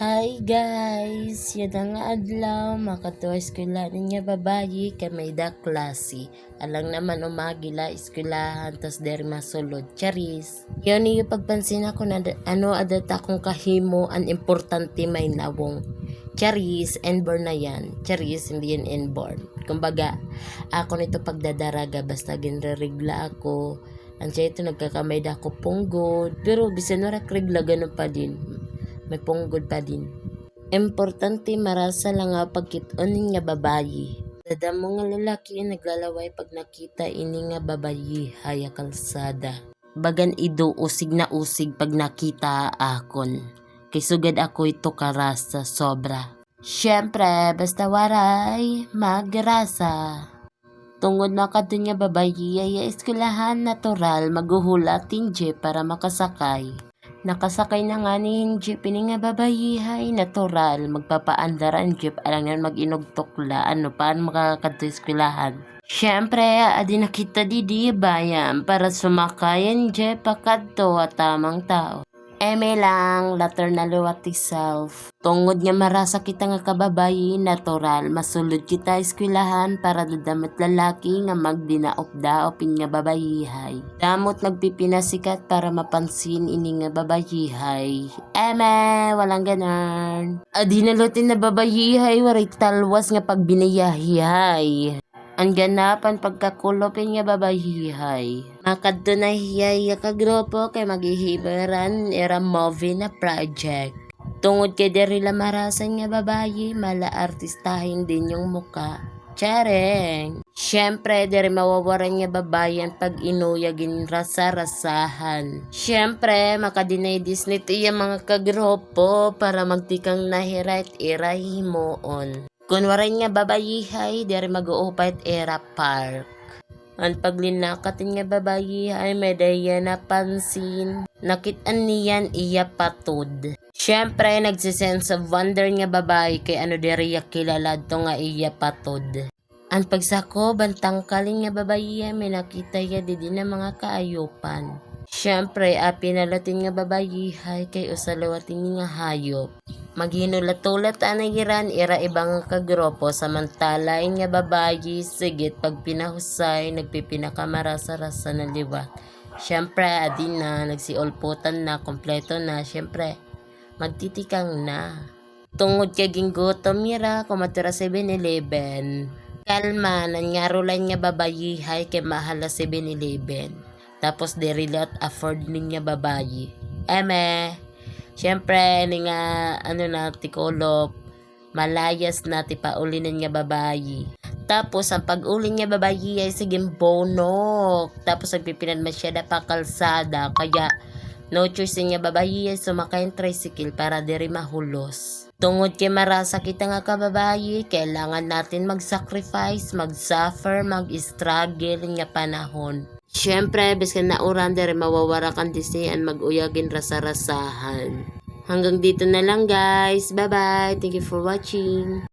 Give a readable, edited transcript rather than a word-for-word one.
Hi guys! Yan ang adlaw, makatuwa eskwela niya babayi kay may da klase. Alang naman umagila eskwelahan tas deri masulod. Charis! Yun yung pagpansin ako na adat akong kahimo ang importante may nawong. Charis, inborn na yan. Charis, hindi yan inborn. Kumbaga, ako nito pagdadaraga basta ginrerigla ako. Ansiya ito nagkakamay da ako punggod. Pero bisan na regla ganun pa din. May punggod pa din. Importante marasa lang nga pagkitonin nga babayi. Dadamo nga lalaki naglalaway pag nakita ini nga babayi haya kalsada. Bagan ido usig na usig pag nakita akon. Kay sugad ako ito karasa sobra. Syempre basta waray magrasa. Tungod na kadun nga babayi ay eskwelahan natural maguhulatin je para makasakay. Nakasakay na nga ni jeep ini nga babayihay natural magpapaandaran jeep alang yan mag-inugtokla paano makakadto eskwelahan. Syempre adi nakita di bayan para sumakayan jeep pakadto at tamang tao. Eme lang later na luwati self. Tungod nga marasa kita nga kababayi natural masulod kita eskwelahan para dadamot lalaki nga magdinaop-daop nga babayihay. Damot nagpipinasikat para mapansin ini nga babayihay. Eme, walang ganon. Adi nalutin na babayihay waray talwas nga pagbinayahihay. Ang ganapan pagkakulopin nga babayihay. Makadto na hiyay ka grupo kay maghihibaran era movie na project. Tungod kay deri la marasan nga babayi, mala artistahin din yung muka. Chareng! Syempre, deri mawawaran nga babayan pag inuyagin rasa-rasahan. Syempre, makadinay Disney tiya mga kagrupo para magtikang nahirait irahimoon. Kunwaray nga babayihay, deri mag-uupait era park. Ang paglinakat nga babayihay, medaya napansin. Nakitaan niyan iya patod. Syempre, nagsisense of wonder nga babae kay deri kilala to nga iya patod. Ang pagsako, bantang kaling nga babayihay, may nakita ya di na mga kaayupan. Syempre, pinalatin nga babayihay kay usalawatin nga hayop. Maghinulat-ulat anagiran ira ibang kagrupo samantala nga babayi sigit pag pinahusay nagpipinakamarasa-rasa na liwat. Syempre adin na nagsiulputan na kompleto na syempre magtitikang na. Tungod kay ginggutom mira kumatira 7-Eleven. Kalma nanyarulan nga babayihay kay mahala 7-Eleven. Tapos derilat afford niya babayi. Eme syempre, ni nga, tikolop, malayas na tipaulinan nga babayi. Tapos, ang pag-uli nga babayi ay siging bonok. Tapos, nagpipinan masyada pa kalsada. Kaya, no choice nga babayi ay sumakay ang tricycle para diri mahulos. Tungod kay marasa kita nga kababayi, kailangan natin mag-sacrifice, mag-suffer, mag-struggle nga panahon. Syempre, biskan na uran dere mawawara kan disian mag-uyagin rasa-rasahan. Hanggang dito na lang guys. Bye-bye. Thank you for watching.